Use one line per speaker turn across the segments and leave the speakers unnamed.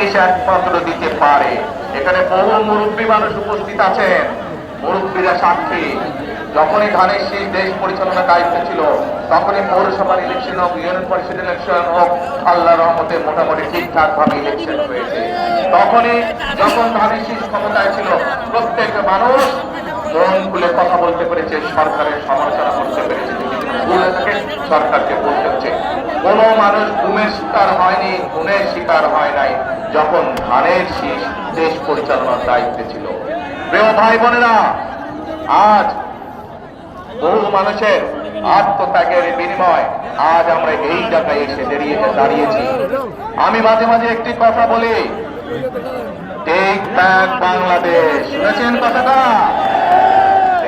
একমাত্র দিতে পারে। এখানে বহু মুরব্বী মানুষ উপস্থিত আছেন, মুরব্বীরা সাক্ষী। যখনই ধানের শীষ দেশ পরিচালনার দায়িত্ব ছিল, তখনই পৌরসভার ইলেকশন হোক, ইউনিয়ন পরিষদ ইলেকশন হোক, আল্লাহর রহমতে মোটামুটি ঠিকঠাক ভাবে ইলেকশন হয়েছে। তখনই যখন ধানের শীষ ক্ষমতায় ছিল, প্রত্যেক মানুষ মন খুলে কথা বলতে পেরেছে, সরকারের সমালোচনা করতে পেরেছে। সরকারকে বলতে হচ্ছে কোন মানুষ ঘুমের শিকার হয়নি, গুণের শিকার হয় নাই যখন ধানের শীষ দেশ পরিচালনার দায়িত্বে ছিল। প্রিয় ভাই বোনেরা, আজ বহু মানুষের আত্মত্যাগের বিনিময় আজ আমরা এই জায়গায় এসে দাঁড়িয়েছি। আমি মাঝে মাঝে একটি কথা বলি, টেক ব্যাক বাংলাদেশ। শুনেছেন কথাটা?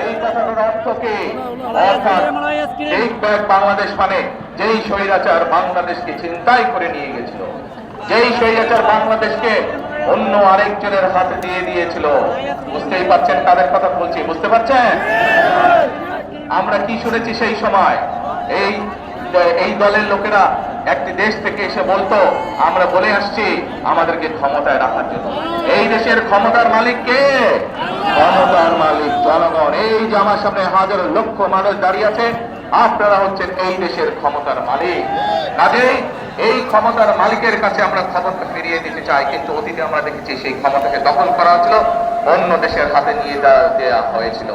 এই কথাটার অর্থ কি? অর্থাৎ টেক ব্যাক বাংলাদেশ মানে যেই স্বৈরাচার বাংলাদেশকে ছিনতাই করে নিয়ে গেছিল, যেই স্বৈরাচার বাংলাদেশকে অন্য আরেকজনের হাতে দিয়ে দিয়েছিল। বুঝতেই পারছেন কাদের কথা বলছি? বুঝতে পারছেন? আমরা কি শুনেছি সেই সময়? এই দলের লোকেরা একটি দেশ থেকে এসে বলতো, আমরা বলে আসছি আমাদেরকে ক্ষমতায় রাখার জন্য। এই দেশের ক্ষমতার মালিক কে? ক্ষমতার মালিক জনগণ। এই যে আমার সামনে হাজার লক্ষ মানুষ দাঁড়িয়ে আছে, আপনারা হচ্ছেন এই দেশের ক্ষমতার মালিক। কাজেই এই ক্ষমতার মালিকের কাছে আমরা ক্ষমতা ফিরিয়ে দিতে চাই, কিন্তু অতীতে আমরা দেখেছি সেই ক্ষমতাকে দখল করা হয়েছিল, অন্য দেশের হাতে নিয়ে দেওয়া হয়েছিল।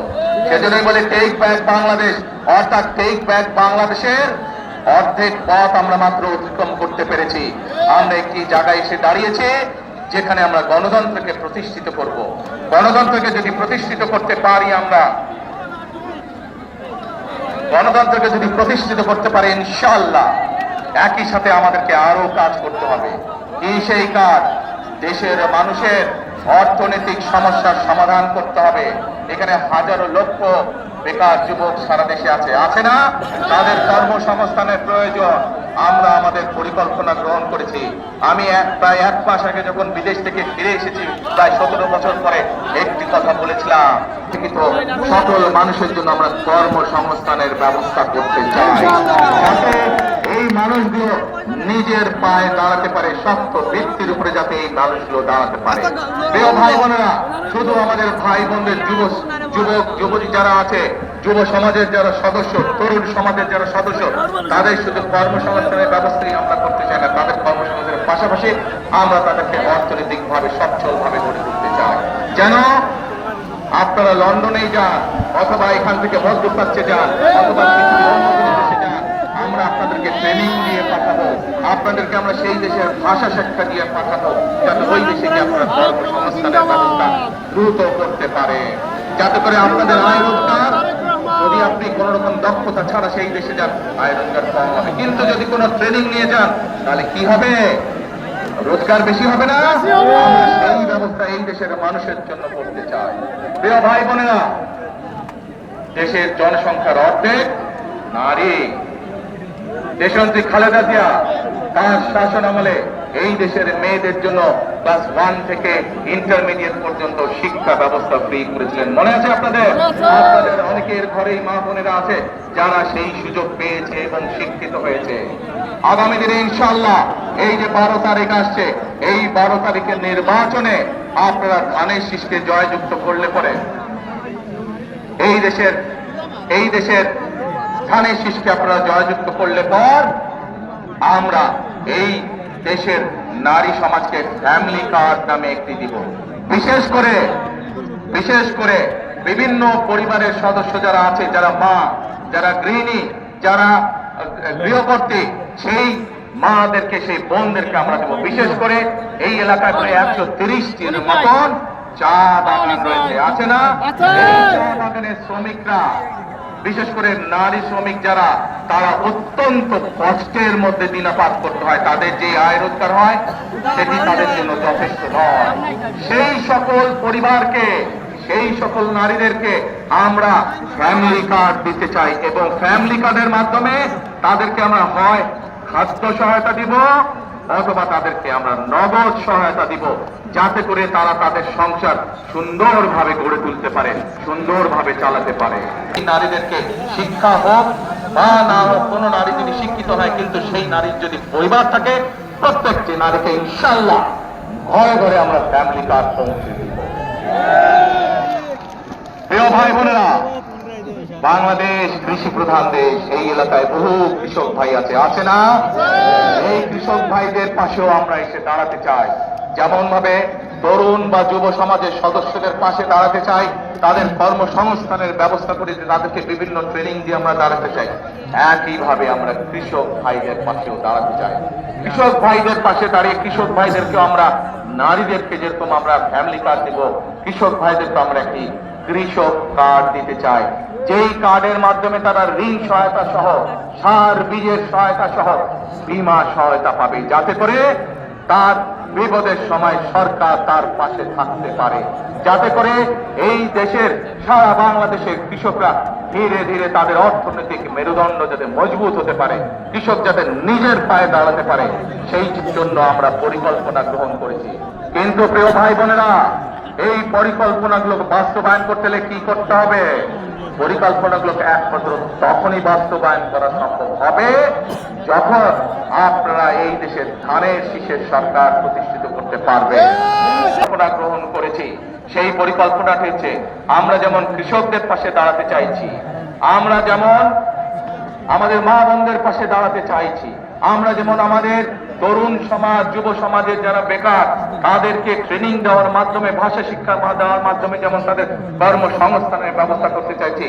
সেজন্যই বলে টেক ব্যাক বাংলাদেশ, অর্থাৎ টেক ব্যাক বাংলাদেশের অর্ধেক পথ আমরা মাত্র অতিক্রম করতে পেরেছি। আমরা একটি জায়গায় এসে দাঁড়িয়েছি যেখানে আমরা গণতন্ত্রকে প্রতিষ্ঠিত করব। গণতন্ত্রকে যদি প্রতিষ্ঠিত করতে পারি, আমরা গণতন্ত্রকে যদি প্রতিষ্ঠিত করতে পারি, ইনশাআল্লাহ একই সাথে আমাদেরকে আরো কাজ করতে হবে। কি সেই কাজ? দেশের মানুষের অর্থনৈতিক সমস্যার সমাধান করতে হবে। এখানে হাজারো লক্ষ বেকার যুবক সারা দেশে আছে না? তাদের কর্মসংস্থানের প্রয়োজন। আমরা আমাদের পরিকল্পনা গ্রহণ করেছি। আমি প্রায় 1 মাস আগে যখন বিদেশ থেকে ফিরে এসেছি, প্রায় 17 বছর পরে একটি কথা বলেছিলাম, কিন্তু সকল মানুষের জন্য আমরা কর্মসংস্থানের ব্যবস্থা করতে চাই, যাতে এই মানুষগুলো নিজের পায়ে দাঁড়াতে পারে, শক্ত ভিত্তির উপরে যাতে এই মানুষগুলো দাঁড়াতে পারে। প্রিয় ভাই বোনেরা, শুধু আমাদের ভাই বোনদের যুবক যুবতী যারা আছে, যুব সমাজের যারা সদস্য, তরুণ সমাজের যারা সদস্য, তাদের শুধু কর্মসংস্থানের ব্যবস্থাই আমরা করতে চাই না, তাদের কর্মসংস্থানের পাশাপাশি আমরা তাদেরকে অর্থনৈতিক ভাবে সচ্ছল ভাবে গড়ে তুলতে চাই। যেন আপনারা লন্ডনেই যান, অথবা এখান থেকে মধ্যপ্রাচ্যে যান, অথবা দেশে যান, আমরা আপনাদেরকে ট্রেনিং দিয়ে পাঠাবো, আপনাদেরকে আমরা সেই দেশের ভাষা শিক্ষা দিয়ে পাঠাবো, যাতে ওই দেশে গিয়ে আপনারা কর্মসংস্থানের ব্যবস্থা দ্রুত করতে পারে, যাতে করে আপনাদের আয় রোজগার, যদি আপনি কোন রকম দক্ষতা ছাড়া সেই দেশে যান, আয় রোজগার কম হবে। কিন্তু যদি কোনো ট্রেনিং নিয়ে যান, তাহলে কি হবে? রোজগার বেশি হবে না? আমরা সেই ব্যবস্থা এই দেশের মানুষের জন্য করতে চাই। প্রিয় ভাই বোনেরা, দেশের জনসংখ্যার অর্ধেক নারী। দেশনেত্রী খালেদা জিয়া তার শাসন আমলে এই দেশের মেয়েদের জন্য ক্লাস 1 থেকে ইন্টারমিডিয়েট পর্যন্ত শিক্ষা ব্যবস্থা ফ্রি করেছিলেন। মনে আছে আপনাদের? আপনাদের অনেকের ঘরেই মা বোনেরা আছে যারা সেই সুযোগ পেয়েছে এবং শিক্ষিত হয়েছে। আগামী দিনে ইনশাআল্লাহ এই যে 12 তারিখ আসছে, এই 12 তারিখের নির্বাচনে আপনারা ধানের শীষকে জয়যুক্ত করলে পরে এই দেশের ধানের শীষকে আপনারা জয়যুক্ত করলে পর আমরা এই দেশের নারী সমাজকে ফ্যামিলি কার্ড নামে একটি দিব। বিশেষ করে বিভিন্ন পরিবারের সদস্য যারা আছে, যারা মা, যারা গৃহিণী, যারা গৃহকর্ত্রী, সেই মাদেরকে, সেই বোনদেরকে আমরা দেবো। বিশেষ করে এই এলাকায় প্রায় 130টির মতন চা বাগান রয়েছে, আছে না? চা বাগানের শ্রমিকরা, বিশেষ করে নারী শ্রমিক যারা, তারা অত্যন্ত কষ্টের মধ্যে দিনাপাত করতে হয়, তাদের যে আয় রোজগার হয় সেটি তাদের জন্য যথেষ্ট নয়। সেই সকল পরিবারকে, সেই সকল নারীদেরকে আমরা ফ্যামিলি কার্ড দিতে চাই, এবং ফ্যামিলি কার্ডের মাধ্যমে তাদেরকে আমরা হয় খাদ্য সহায়তা দিব, অথবা তাদেরকে আমরা নগদ সহায়তা দিব, যাতে করে তারা তাদের সংসার সুন্দরভাবে গড়ে তুলতে পারে, সুন্দরভাবে চালাতে পারে। নারীদেরকে শিক্ষা হোক বা না হোক, কোন নারী যদি শিক্ষিত হয় কিন্তু সেই নারীর যদি পরিবার থাকে, প্রত্যেকটি নারীকে ইনশাআল্লাহ ঘরে ঘরে আমরা ফ্যামিলি কার্ড পৌঁছে দিব। প্রিয় ভাই বোনেরা, বাংলাদেশ কৃষি প্রধান দেশ, এই এলাকায় বহু কৃষক ভাই আছে না? এই কৃষক ভাইদের পাশেও আমরা এসে দাঁড়াতে চাই। যেমন ভাবে তরুণ বা যুব সমাজের সদস্যদের পাশে দাঁড়াতে চাই, তাদের কর্মসংস্থানের ব্যবস্থা করে তাদেরকে বিভিন্ন ট্রেনিং দিয়ে আমরা দাঁড়াতে চাই, একইভাবে আমরা কৃষক ভাইদের পাশেও দাঁড়াতে চাই। কৃষক ভাইদের পাশে দাঁড়িয়ে কৃষক ভাইদেরকে আমরা, নারীদেরকে যেরকম আমরা ফ্যামিলি কার্ড দেব, কৃষক ভাইদেরকে আমরা একটি কৃষক কার্ড দিতে চাই, যেই কার্ডের মাধ্যমে তারা ঋণ সহায়তা সহ, সার বীজের সহায়তা সহ বীমা সহায়তা পাবে, যাতে করে তার বিপদের সময় সরকার তার পাশে থাকতে পারে, যাতে করে এই দেশের সারা বাংলাদেশের কৃষকরা ধীরে ধীরে তাদের অর্থনৈতিক মেরুদণ্ড যাতে মজবুত হতে পারে, কৃষক যাতে নিজের পায়ে দাঁড়াতে পারে, সেই জন্য আমরা পরিকল্পনা গ্রহণ করেছি। কিন্তু প্রিয় ভাই বোনেরা, এই পরিকল্পনাগুলো বাস্তবায়ন করতে হলে কি করতে হবে? পরিকল্পনাগুলোকে একমাত্র তখনই বাস্তবায়ন করা সম্ভব হবে যখন আপনারা এই দেশের ধানের শীষের সরকার প্রতিষ্ঠিত করতে পারবে। পরিকল্পনা গ্রহণ করেছি, সেই পরিকল্পনাটি হচ্ছে আমরা যেমন কৃষকদের পাশে দাঁড়াতে চাইছি, আমরা যেমন আমাদের মা বোনদের পাশে দাঁড়াতে চাইছি, আমরা যেমন আমাদের তরুণ সমাজ, যুব সমাজের যারা বেকার তাদেরকে ট্রেনিং দেওয়ার মাধ্যমে, ভাষা শিক্ষা দেওয়ার মাধ্যমে যেমন তাদের কর্মসংস্থানের ব্যবস্থা করতে চাইছি,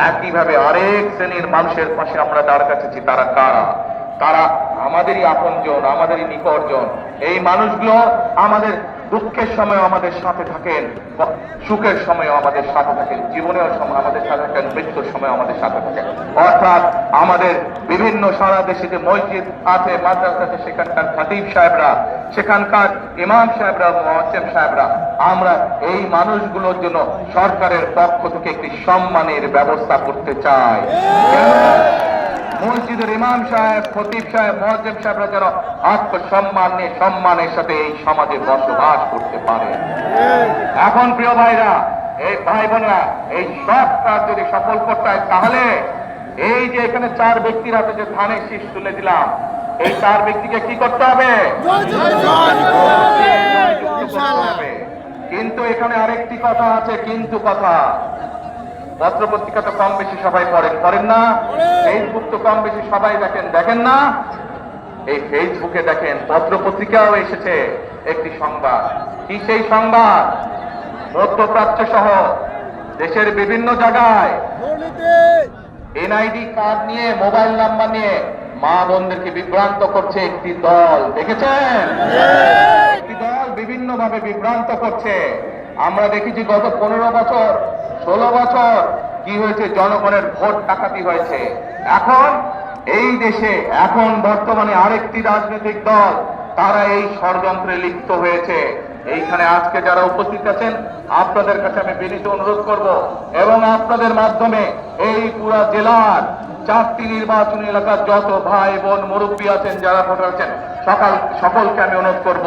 একইভাবে আরেক শ্রেণীর মানুষের পাশে আমরা দাঁড়াতে চাইছি। তারা কারা? তারা আমাদেরই আপনজন, আমাদেরই নিকটজন। এই মানুষগুলো আমাদের দুঃখের সময় আমাদের সাথে থাকেন, সুখের সময় আমাদের সাথে থাকেন, জীবনের সময় আমাদের সাথে থাকেন, মৃত্যুর সময় আমাদের সাথে থাকেন। অর্থাৎ আমাদের বিভিন্ন সারা দেশে যে মসজিদ আছে, মাদ্রাসা আছে, সেখানকার খতিব সাহেবরা, সেখানকার ইমাম সাহেবরা, মুয়াজ্জিম সাহেবরা, আমরা এই মানুষগুলোর জন্য সরকারের পক্ষ থেকে একটি সম্মানের ব্যবস্থা করতে চাই। মসজিদের ইমাম সাহেব, খতিব সাহেব, মুয়াজ্জিম সাহেবরা যেন আত্মসম্মান নিয়ে সম্মানের সাথে এই সমাজে বসবাস করতে পারে। এখন প্রিয় ভাইরা, এই ভাই বোনরা, এই সব কাজ যদি সফল করতে হয়, তাহলে এই যে এখানে 4 ব্যক্তির হাতে যে ধানের শীষ তুলে দিলাম, এই 4 ব্যক্তিকে কি করতে হবে? কিন্তু এখানে আরেকটি কথা আছে, কিন্তু কথা। পত্রপত্রিকা তো কম বেশি সবাই পড়েন না? ফেসবুক তো কম বেশি সবাই দেখেন না? এই ফেসবুকে দেখেন, পত্রপত্রিকাও এসেছে একটি সংবাদ। কি সেই সংবাদ? মধ্যপ্রাচ্য সহ দেশের বিভিন্ন জায়গায় এনআইডি কার্ড নিয়ে, মোবাইল নাম্বার নিয়ে মা বোনদেরকে বিভ্রান্ত করছে একটি দল। দেখেছেন? একটি দল বিভিন্ন ভাবে বিভ্রান্ত করছে। আমরা দেখেছি গত 15 বছর, 16 বছর কি হয়েছে, জনগণের ভোট ডাকাতি হয়েছে। এখন এই দেশে এখন বর্তমানে আরেকটি রাজনৈতিক দল, তারা এই ষড়যন্ত্রে লিপ্ত হয়েছে। এইখানে আজকে যারা উপস্থিত আছেন, আপনাদের কাছে আমি বিনীত অনুরোধ করব, এবং আপনাদের মাধ্যমে এই পুরা জেলার 4টি নির্বাচনী এলাকার যত ভাই বোন মুরব্বী আছেন, যারা ভোটার আছেন, সকলকে আমি অনুরোধ করব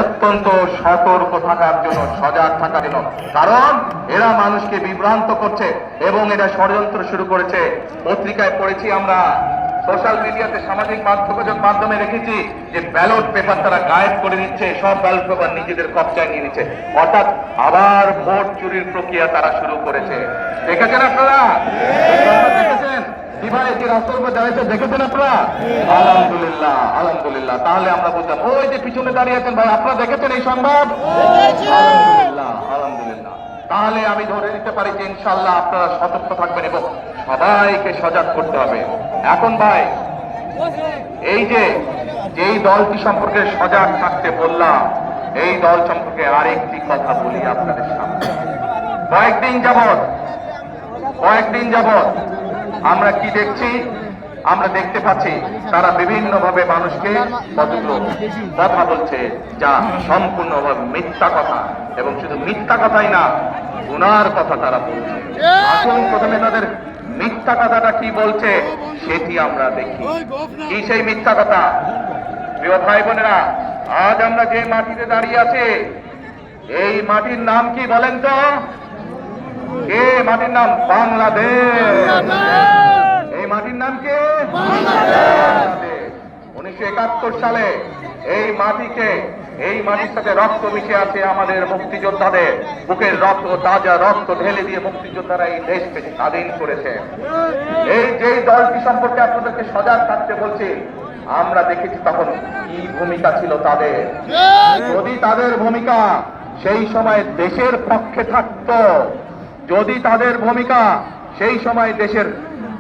অত্যন্ত সতর্ক থাকার জন্য, সজাগ থাকার জন্য। কারণ এরা মানুষকে বিভ্রান্ত করছে এবং এরা ষড়যন্ত্র শুরু করেছে। পত্রিকায় পড়েছি আমরা, সোশ্যাল মিডিয়াতে, সামাজিক মাধ্যমে রেখেছি যে ব্যালট পেপার তারা গায়েব করে দিচ্ছে, সব ব্যালট পেপার নিজেদের কবজায় নিয়ে নিচ্ছে। অর্থাৎ আবার ভোট চুরির প্রক্রিয়া তারা শুরু করেছে। দেখেছেন আপনারা? দেখেছেন কিভাবে যে রাস্তার উপর দাঁড়িয়েছে? দেখেছেন আপনারা? আলহামদুলিল্লাহ, আলহামদুলিল্লাহ। তাহলে আমরা বলতাম, ওই যে পিছনে দাঁড়িয়ে আছেন ভাই, আপনারা দেখেছেন এই সংবাদ? আলহামদুলিল্লাহ, আলহামদুলিল্লাহ। তাহলে আমি ধরে নিতে পারি যে ইনশাআল্লাহ আপনারা সতর্ক থাকবেন এবং সবাইকে সজাগ করতে হবে। এখন ভাই, এই যে যেই দলটি সম্পর্কে সজাগ থাকতে বললাম, এই দল সম্পর্কে আরেকটি কথা বলি আপনাদের সামনে। কয়েকদিন যাবৎ আমরা কি দেখছি? আমরা দেখতে পাচ্ছি তারা বিভিন্ন ভাবে মানুষকে কতগুলো কথা বলছে, যা সম্পূর্ণভাবে মিথ্যা কথা, এবং শুধু মিথ্যা কথাই না, গুনার কথা তারা বলছে। আসুন প্রথমে তাদের মিথ্যা কথাটা কি বলছে সেটি আমরা দেখি। কি সেই মিথ্যা কথা? প্রিয় ভাই বোনেরা, আজ আমরা যে মাটিতে দাঁড়িয়ে আছি, এই মাটির নাম কি বলেন তো? এই মাটির নাম বাংলাদেশ। এই মাটির নাম কি? বাংলাদেশ। 1971 সালে এই মাটিকে, এই মাটির সাথে রক্ত মিশে আছে আমাদের মুক্তিযোদ্ধাদের, বুকের রক্ত, তাজা রক্ত ঢেলে দিয়ে মুক্তিযোদ্ধারা এই দেশকে স্বাধীন করেছে। এই যে দলটি সম্পর্কে আপনাদেরকে সজাগ থাকতে বলছি, আমরা দেখেছি তখন কি ভূমিকা ছিল তাদের। যদি তাদের ভূমিকা সেই সময় দেশের পক্ষে থাকতো, যদি তাদের ভূমিকা সেই সময় দেশের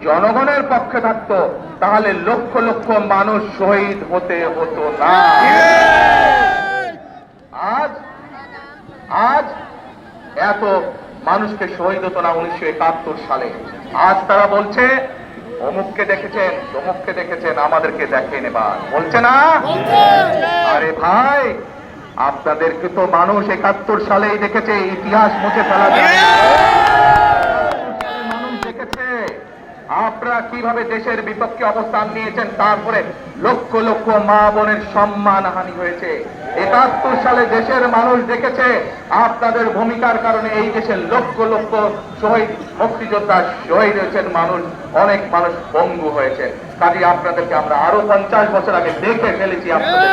জনগণের পক্ষে থাকতো, তাহলে লক্ষ লক্ষ মানুষ শহীদ হতে হতো না। আজ আজ এত মানুষকে শহীদ হতো না 1971 সালে। আজ তারা বলছে অমুককে দেখেছেন, তমুককে দেখেছেন, আমাদেরকে দেখেন এবার, বলছে না? আরে ভাই, আপনাদেরকে তো মানুষ 71 সালেই দেখেছে, ইতিহাস মুছে ফেলা যায় না। মানুষ দেখেছে আপনারা কিভাবে দেশের বিপক্ষে অবস্থান নিয়েছেন, তারপরে লক্ষ লক্ষ মা বোনের সম্মানহানি হয়েছে। 71 সালে দেশের মানুষ দেখেছে আপনাদের ভূমিকার কারণে এই দেশের লক্ষ লক্ষ শহীদ মুক্তিযোদ্ধা শহীদ হয়েছেন, মানুষ, অনেক মানুষ পঙ্গু হয়েছে। কাজে আপনাদেরকে আমরা আরো 50 বছর আগে দেখে ফেলেছি। আপনাদের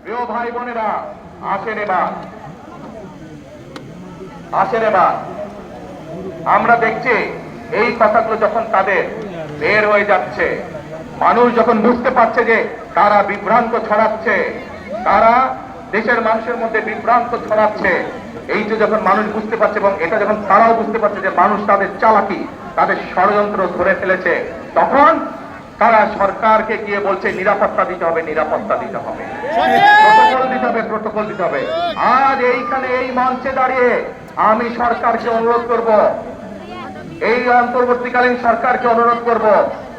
প্রিয় ভাই বোনেরা, আসেন এবার, আসেন এবার। আমরা দেখছি এই কথাগুলো যখন তাদের বের হয়ে যাচ্ছে, মানুষ যখন বুঝতে পারছে যে তারা বিভ্রান্ত ছড়াচ্ছে, তারা দেশের মানুষের মধ্যে বিভ্রান্ত ছড়াচ্ছে, এই যে যখন মানুষ বুঝতে পারছে এবং এটা যখন তারাও বুঝতে পারছে যে মানুষ তাদের চালাকি, তাদের ষড়যন্ত্র ধরে ফেলেছে, তখন তারা সরকারকে গিয়ে বলছে নিরাপত্তা দিতে হবে, নিরাপত্তা দিতে হবে, প্রটোকল দিতে হবে, প্রটোকল দিতে হবে। আজ এইখানে এই মঞ্চে দাঁড়িয়ে আমি সরকারকে অনুরোধ করব, এই অন্তর্বর্তীকালীন সরকারকে অনুরোধ করব,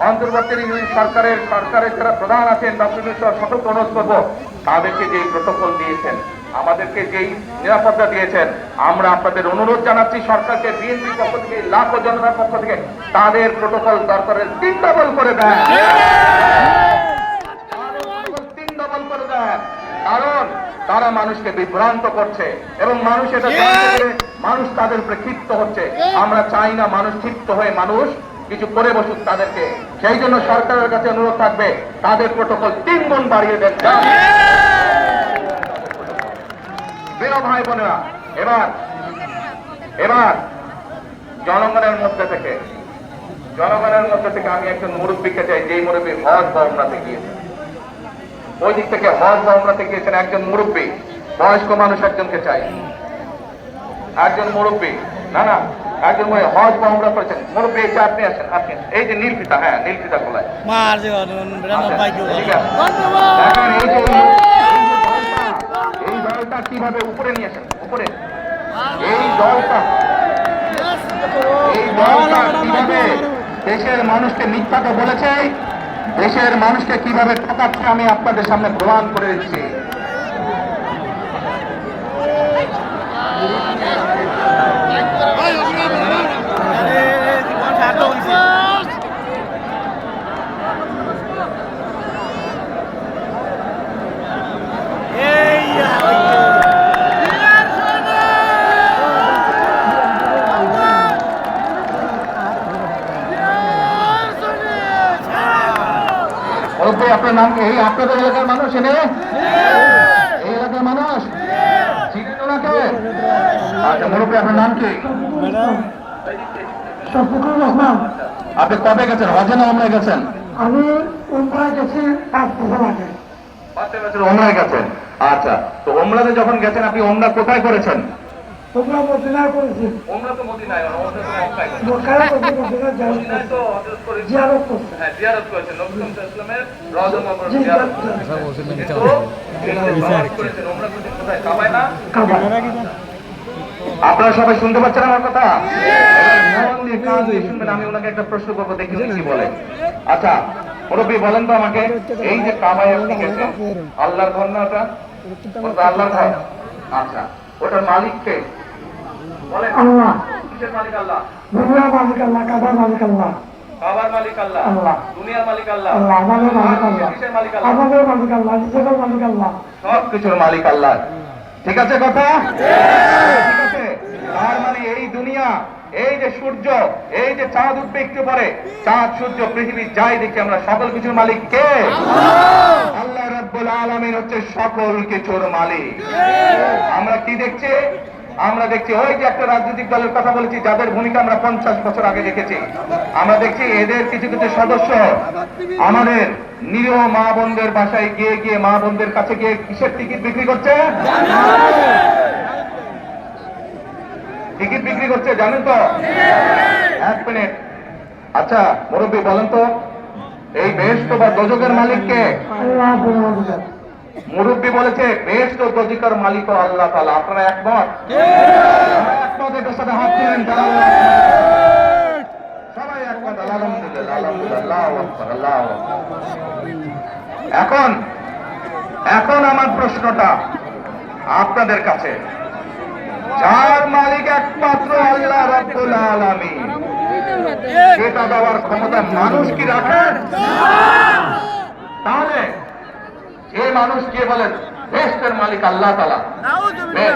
অন্তর্বর্তী সরকারের যারা প্রধান আছেন ডক্টর সকলকে অনুরোধ করব, তাদেরকে যেই প্রটোকল দিয়েছেন, আমাদেরকে যেই নিরাপত্তা দিয়েছেন, আমরা আপনাদের অনুরোধ জানাচ্ছি সরকারকে, বিএনপির পক্ষ থেকে, লাখো জনতার পক্ষ থেকে তাদের প্রটোকল দরকারের 3 ডবল করে দেন, 3 ডবল করে দেন। কারণ তারা মানুষকে বিভ্রান্ত করছে এবং মানুষ এটা জানতে পেরে মানুষ তাদের উপরে ক্ষিপ্ত হচ্ছে। আমরা চাই না মানুষ ক্ষিপ্ত হয়ে মানুষ কিছু করে বসুক তাদেরকে। সেই জন্য সরকারের কাছে অনুরোধ থাকবে তাদের প্রটোকল 3 গুণ বাড়িয়ে দেন। প্রিয় ভাই বোনেরা, এবার জনগণের মধ্যে থেকে আমি একজন মুরব্বীকে চাই, যেই মুরব্বী হজ বা উমরাতে গিয়েছেন, ওই দিক থেকে হজ বা উমরাতে গিয়েছেন একজন মুরব্বী, বয়স্ক মানুষ একজনকে চাই, একজন মুরব্বী, না একজন হজ বা উমরা করেছেন মুরব্বী, এই যে আপনি আছেন, আপনি এই যে নীলফিতা, হ্যাঁ নীলফিতা গোলায়, এই দলটা কিভাবে উপরে নিয়েছেন, উপরে এই দলটা কিভাবে দেশের মানুষকে মিথ্যাকে বলেছে, দেশের মানুষকে কিভাবে ঠকাচ্ছে, আমি আপনাদের সামনে প্রমাণ করে দিচ্ছি। আপনার নাম কি? আপনাদের এলাকার মানুষ এনে, এই এলাকার মানুষ চিনেন ওনাকে? আচ্ছা মুরব্বী, আপনার নাম কি? আপনি কবে গেছেন, হজে না ওমরায় গেছেন?
আমি উমরায় গেছি 5 বছর আগে।
5 বছর ওমরায় গেছেন। আচ্ছা, তো ওমরাতে যখন গেছেন আপনি ওমরা কোথায় করেছেন?
তোমরা মদিনায় করেছি।
ওমরা তো মদিনায়, ওমরা তো মক্কায় করেছেন।
মক্কায় করেছি, মদিনায়
মদিনায় তো হযরত করে
জিয়ারত করছি।
হ্যাঁ, জিয়ারত করেছেন, নবী সাল্লাল্লাহু আলাইহি ওয়াসাল্লামের রওজা মুবারক জিয়ারত করেছেন। কিন্তু করেছেন ওমরা করেছেন কোথায়? কাবায় না?
কাবায়।
আপনারা সবাই শুনতে পাচ্ছেন আমার কথা? মন দিয়ে কান দিয়ে শুনবেন। আমি ওনাকে একটা প্রশ্ন করবো, দেখি উনি কি বলেন। আচ্ছা মুরব্বী, বলেন তো আমাকে, এই যে কাবায় আপনি গেছেন, আল্লাহর ঘর না ওটা? ওটা আল্লাহর ঘর। আচ্ছা, ওটার মালিক কে? বলেন।
আল্লাহ।
কিসের মালিক? আল্লাহ।
দুনিয়ার মালিক আল্লাহ, কাবার মালিক আল্লাহ।
কাবার মালিক আল্লাহ,
আল্লাহ।
দুনিয়ার মালিক আল্লাহ,
আল্লাহ। আমাদের মালিক আল্লাহ,
কিসের মালিক? আল্লাহ।
আমাদের মালিক আল্লাহ, নিজেদের মালিক আল্লাহ,
সব কিছুর মালিক আল্লাহ। ঠিক আছে কথা? ঠিক আছে। তার মানে এই দুনিয়া এই যে সূর্য, এই যে চাঁদ উঠবে একটু পরে, চাঁদ সূর্য পৃথিবী যাই দেখি আমরা সকল কিছুর মালিক কে? আল্লাহ রাব্বুল আলামিন হচ্ছে সকল কিছুর মালিক। আমরা কি দেখছি? আমরা দেখছি ওই যে একটা রাজনৈতিক দলের কথা বলেছি, যাদের ভূমিকা আমরা 50 বছর আগে দেখেছি। আমরা দেখছি এদের কিছু কিছু সদস্য আমাদের নিরীহ মা বোনদের বাসায় গিয়ে গিয়ে, মা বোনদের কাছে গিয়ে কিসের টিকিট বিক্রি করছে? টিকিট বিক্রি করছে, জানেন তো? এক মিনিট, আচ্ছা মুরব্বী বলেন তো, এই বেহেশত বা দোজখের মালিক কে?
আল্লাহ বলুন।
মুরব্বী বলেছে বেহেশত ও দোজখের মালিক ও আল্লাহ তাআলা। আপনারা একমত? একমত, এটার সাথে হাত তুলেন যারা আল্লাহ একমত। সবাই একমত, আলহামদুলিল্লাহ, আলহামদুলিল্লাহ, আল্লাহু আকবার, আল্লাহু আকবার। এখন আমার প্রশ্নটা আপনাদের কাছে, যার মালিক একমাত্র আল্লাহ রাব্বুল আলামিন, সেটা দেওয়ার ক্ষমতা মানুষ কি রাখে? তাহলে যে মানুষ কে বলেন বেহেশতের মালিক আল্লাহ তাআলা,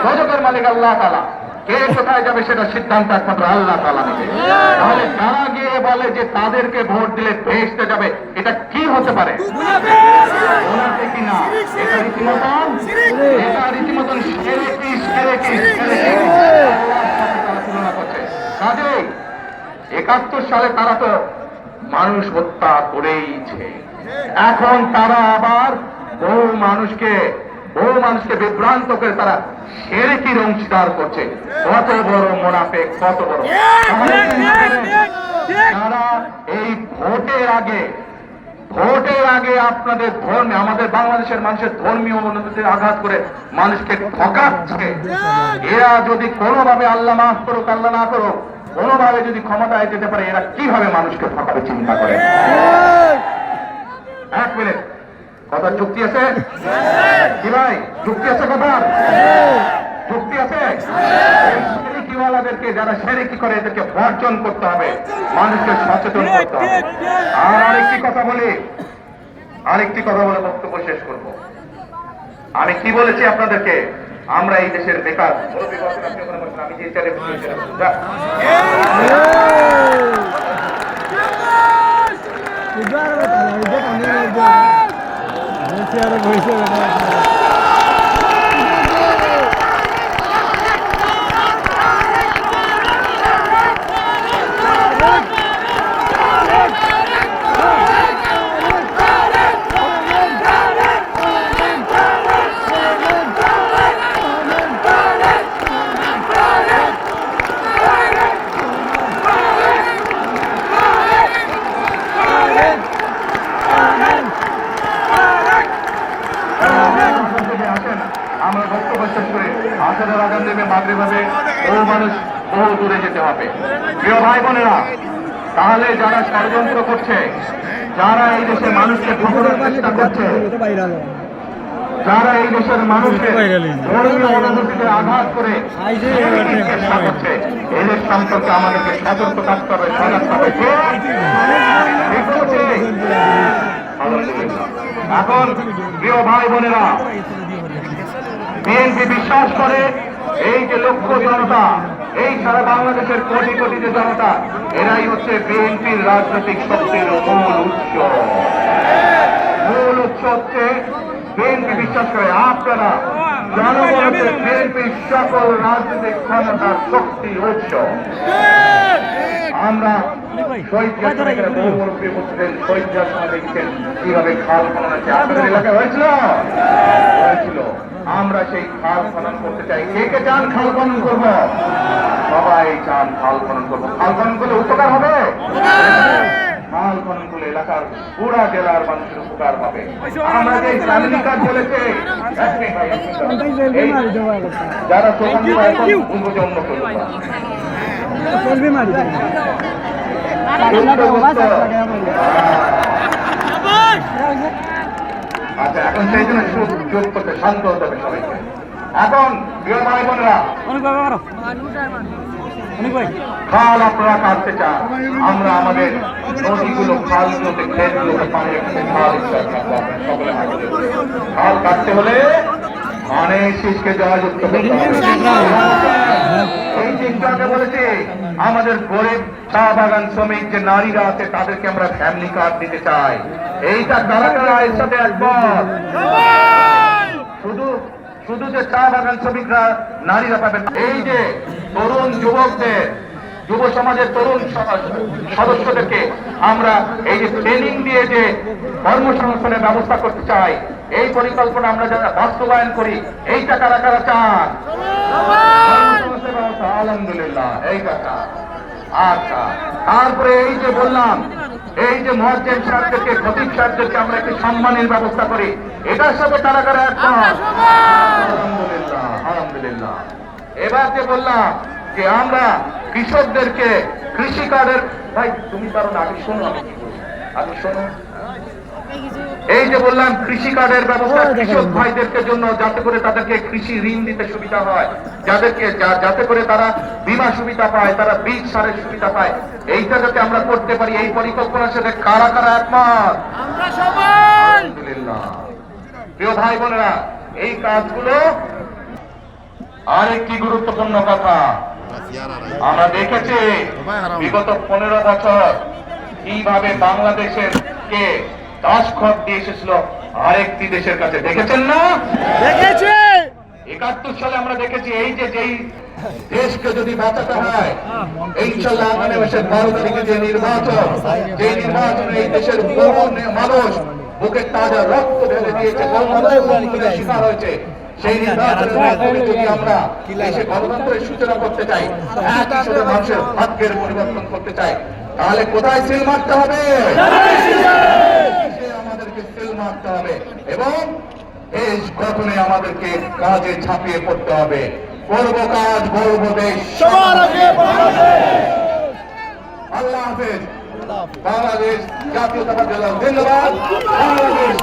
দোজখের মালিক আল্লাহ তাআলা, কে কোথায় যাবে সেটা সিদ্ধান্ত একমাত্র আল্লাহ তাআলা নেবে। তাহলে যারা গিয়ে বলে যে তাদেরকে ভোট দিলে বেহেশতে যাবে, এটা কি হতে পারে? ওনাকে কি না? এটা রীতিমতন শিরকি, শিরকি, শিরকি। আল্লাহর সাথে তারা তুলনা করছে। কাজেই 71 সালে তারা তো মানুষ হত্যা করেইছে। এখন তারা আবার বহু মানুষকে বিভ্রান্ত করে তারা শিরকির অংশীদার করছে। কত বড় মুনাফিক, কত বড়! তারা এই ভোটের আগে আপনাদের ধর্মে, আমাদের বাংলাদেশের মানুষের ধর্মীয় অনুভূতিতে আঘাত করে মানুষকে ঠকাচ্ছে। এরা যদি কোনোভাবে, আল্লাহ মাফ করুক, আল্লাহ না করুক, কোনোভাবে যদি ক্ষমতায় যেতে পারে, এরা কিভাবে মানুষকে ঠকাবে চিন্তা করে। এক মিনিট, কথা যুক্তি আছে কি ভাই? যুক্তি আছে কথার? যুক্তি আছে? এই শিরকিওয়ালাদেরকে, যারা শিরকি করে, এদেরকে বর্জন করতে হবে, মানুষকে সচেতন করতে হবে। আর আরেকটি কথা বলে বক্তব্য শেষ করব। আমি কি বলেছি আপনাদেরকে? আমরা এই দেশের বেকার, আমি যে আমরা বক্তব্য শেষ করে আসলে আগাম দেবে মাতৃভাবে বহু মানুষ বহু দূরে যেতে হবে। প্রিয় ভাই বোনেরা, তাহলে যারা ষড়যন্ত্র করছে, যারা এই দেশের মানুষকে ঠকানোর চেষ্টা করছে, যারা এই দেশের মানুষকে ধর্মীয় অনুভূতিতে আঘাত করে চেষ্টা করছে, এদের সম্পর্কে আমাদেরকে সতর্ক থাকতে হবে, সজাগ থাকতে হবে। এখন প্রিয় ভাই বোনেরা, বিএনপি বিশ্বাস করে এই যে লক্ষ জনতা, এই সারা বাংলাদেশের কোটি কোটি যে জনতা, এরাই হচ্ছে বিএনপির রাজনৈতিক শক্তির মূল উৎস। হচ্ছে বিএনপি বিশ্বাস করে আপনারা জনগণ হচ্ছে বিএনপির সকল রাজনৈতিক ক্ষমতার শক্তি উৎস। আমরা শহীদ সময় দেখছেন কিভাবে খাল খনন আছে, আপনাদের এলাকায় হয়েছিল। আমরা সেই খাল খনন করতে চাই। কে কে চান খাল খনন করবো? সবাই চান খাল খনন করবো। খাল খনন করলে উপকার হবে। খাল খনন করলে এলাকার পুরা জেলার মানুষের উপকার হবে। আমরা যে ফ্যামিলি কার্ড বলেছে, যারা অন্য করবো আচ্ছা, এখন সেই জন্য যোগ করতে শান্ত হতে হবে সবাইকে। এখন প্রিয় ভাই বোনেরা, খাল আপনারা কাটতে চান, আমরা আমাদের নদীগুলো, খালগুলোতে, ক্ষেতগুলোতে পানি রাখতে খাল কাটতে হলে অনেক শিশকে জয়যুক্ত করতে হবে। এই চিন্তাকে বলেছে আমাদের গরিব চা বাগান শ্রমিক যে নারীরা আছে তাদেরকে আমরা ফ্যামিলি কার্ড দিতে চাই। এইটা কারা কারা এর সাথে একমত? শুধু শুধু যে চা বাগান শ্রমিকরা নারীরা পাবেন, এই যে তরুণ যুবকদের, যুব সমাজের তরুণ সদস্যদেরকে আমরা এই যে ট্রেনিং দিয়ে যে কর্মসংস্থানের ব্যবস্থা করতে চাই, এই পরিকল্পনা আমরা যারা বাস্তবায়ন করি, এইটা কারা কারা চান? কর্মসংস্থানের ব্যবস্থা, আলহামদুলিল্লাহ, এই কথা। আচ্ছা, তারপরে এই যে বললাম, এই যে মুয়াজ্জিন সাহেবদেরকে, খতিব সাহেবদেরকে আমরা একটি সম্মানের ব্যবস্থা করি, এটার সাথে কারা কারা একমত? আলহামদুলিল্লাহ, আলহামদুলিল্লাহ। এবার যে বললাম যে আমরা কৃষকদেরকে কৃষি কার্ডের, ভাই তুমি পারো না, আমি শোনো, আমি কি বলি, আমি শোনো। এই যে বললাম কৃষি কার্ডের ব্যবস্থা কৃষক ভাইদেরকে জন্য, যাতে করে তাদেরকে কৃষি ঋণ দিতে সুবিধা হয়, যাতে করে তারা বীমা সুবিধা পায়, তারা বীজ সারের সুবিধা পায়, এইটা যাতে আমরা করতে পারি, এই পরিকল্পনার সাথে কারা কারা একমত?
আমরা সবাই।
আলহামদুলিল্লাহ। প্রিয় ভাই বোনেরা, এই কাজগুলো আরেকটি গুরুত্বপূর্ণ কথা, আমরা দেখেছি বিগত 15 বছর কিভাবে বাংলাদেশের কে দাসখত দিয়ে এসেছিল আরেকটি দেশের কাছে, দেখেছেন না?
দেখেছি।
71 সালে আমরা দেখেছি এই যে যেই দেশকে যদি বাঁচাতে হয়, ইনশাআল্লাহ আগামী মাসের 12 তারিখে যে নির্বাচনে এই দেশের বহু মানুষ বুকের তাজা রক্ত ঢেলে দিয়েছে, গণতন্ত্রের শিকার হয়েছে, সেই নির্বাচনের মাধ্যমে যদি আমরা দেশে গণতন্ত্রের সূচনা করতে চাই, একই সাথে মানুষের ভাগ্যের পরিবর্তন করতে চাই, তাহলে কোথায় সিল মারতে হবে? আমাদেরকে সিল মারতে হবে এবং দেশ গঠনে আমাদেরকে কাজে ঝাঁপিয়ে পড়তে হবে। করবো কাজ, গড়বো দেশ,
সবার আগে বাংলাদেশ।
আল্লাহ হাফেজ। বাংলাদেশ জাতীয়তাবাদী দল, ধন্যবাদ। বাংলাদেশ।